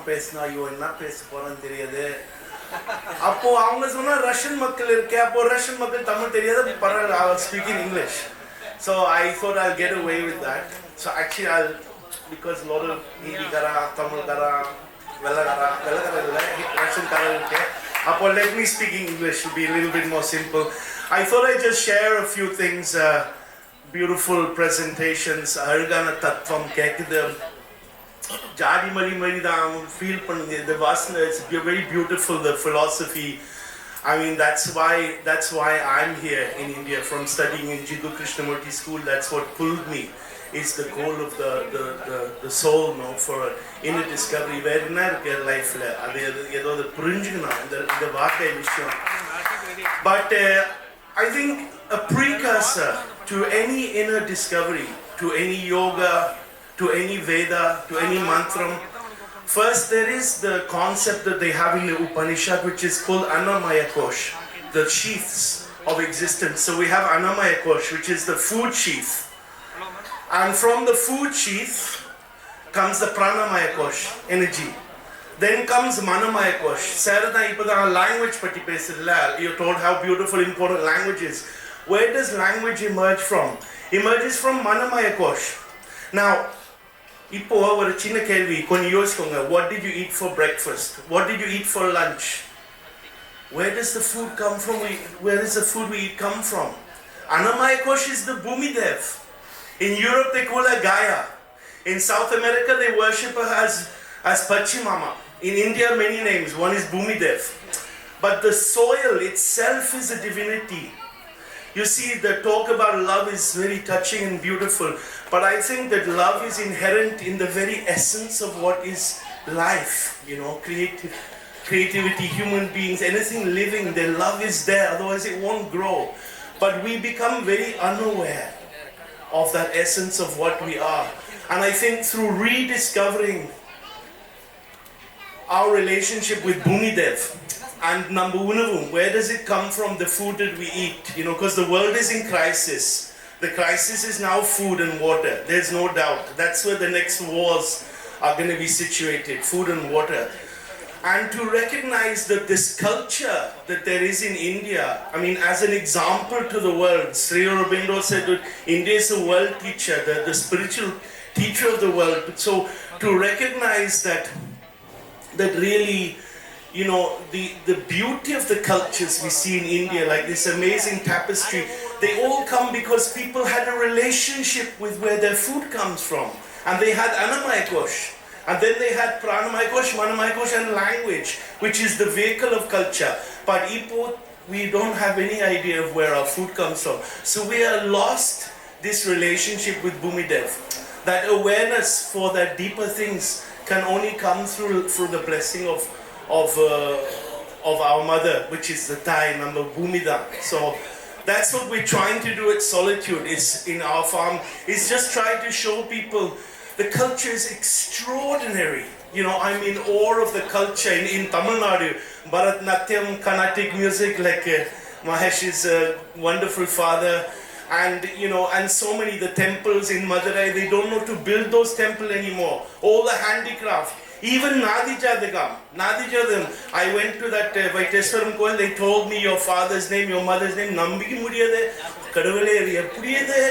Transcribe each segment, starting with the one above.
பேசினா ஐயோ என்ன பேச போறேன்னு தெரியாது. அப்போ அவங்க சொன்னா ரஷ்யன் மக்கள் இருக்கே, அப்போ ரஷ்யன் மக்கள் தமிழ் தெரியாது, பரவாயில்ல, I was speaking English. So I thought I'll get away with that. So actually because a lot of Hindi kara, Tamil kara, Velagara illa, Russian kara irukke. Appo let me speak English to be a little bit more simple. I thought I'd just share a few things, beautiful presentations, Arugana Tattvam kekkudu. Jadi mari da feel பண்ணுங்க, the vasana is very beautiful, the philosophy. I mean that's why I'm here in India from studying in Krishna Mckenzie school. That's what pulled me. It's the goal of the soul, no, for inner discovery. Where in our life la adu edo purinjukana the vaakkai vishayam. But I think a precursor to any inner discovery, to any yoga, to any Veda, to any mantram, first there is the concept that they have in the Upanishad, which is called Annamaya Kosh, the sheaths of existence. So we have Annamaya Kosh, which is the food sheath. And from the food sheath comes the Pranamaya Kosh, energy. Then comes Manamaya Kosh. Sarada ipada language patti pesilla. You're told how beautiful, important language is. Where does language emerge from? Emerges from Manamaya Kosh. Now, இப்போ ஒரு சின்ன கேள்வி, கொஞ்சம் யோசிக்கோங்க. What did you eat for breakfast? What did you eat for lunch? Where does the food come from? Where does the food we eat come from? Annamaya Kosh is the Bhumidev. In Europe they call her Gaia. In South America they worship her as Pachimama. In India many names. One is Bhumidev. But the soil itself is a divinity. You see, the talk about love is very touching and beautiful, but I think that love is inherent in the very essence of what is life, you know, creativity, human beings, anything living, their love is there, otherwise it won't grow. But we become very unaware of that essence of what we are. And I think through rediscovering our relationship with Bhumidev, and number unavum, where does it come from, the food that we eat? You know, because the world is in crisis. The crisis is now food and water. There's no doubt. That's where the next wars are going to be situated, food and water. And to recognize that this culture that there is in India, I mean, as an example to the world, Sri Aurobindo said that India is a world teacher, the spiritual teacher of the world. So to recognize that really, you know, the beauty of the cultures we see in India, like this amazing tapestry, they all come because people had a relationship with where their food comes from. And they had Annamaya Kosh. And then they had Pranamaya Kosh, Manamaya Kosh, and language, which is the vehicle of culture. But Ipo, we don't have any idea of where our food comes from. So we are lost this relationship with Bhumidev. That awareness for that deeper things can only come through the blessing of our mother, which is the Thai number Bhumida. So that's what we're trying to do at Solitude, is in our farm, is just try to show people the culture is extraordinary. You know, I'm in awe of the culture in Tamil Nadu. Bharatanatyam, Carnatic music, like Mahesh is a wonderful father. And you know, and so many, the temples in Madurai, they don't know to build those temples anymore. All the handicraft. Even Nadijadagam, I went to that Vaiteswaram Koil, they told me your father's name, your mother's name, Nambiki Mudiyade, Kadavale, Pudiyade,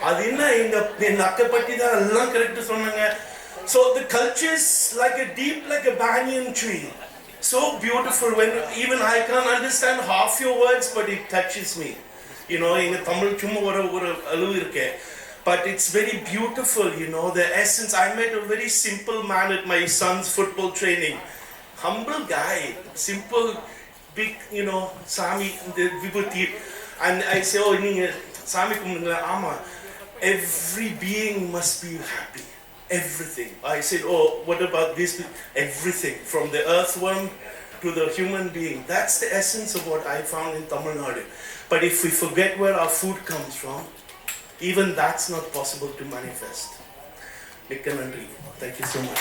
Adina, in the Nakapati, correct. So the culture is like a banyan tree. So beautiful, when even I can't understand half your words, but it touches me. You know, in Tamil chumma oru alu irukke. But it's very beautiful, you know, the essence. I met a very simple man at my son's football training. Humble guy, simple, big, you know, Sami, the Vibhuti. And I say, oh, Sami kumundala, ama. Every being must be happy. Everything. I said, oh, what about this? Everything. From the earthworm to the human being. That's the essence of what I found in Tamil Nadu. But if we forget where our food comes from, even that's not possible to manifest. Thank you so much.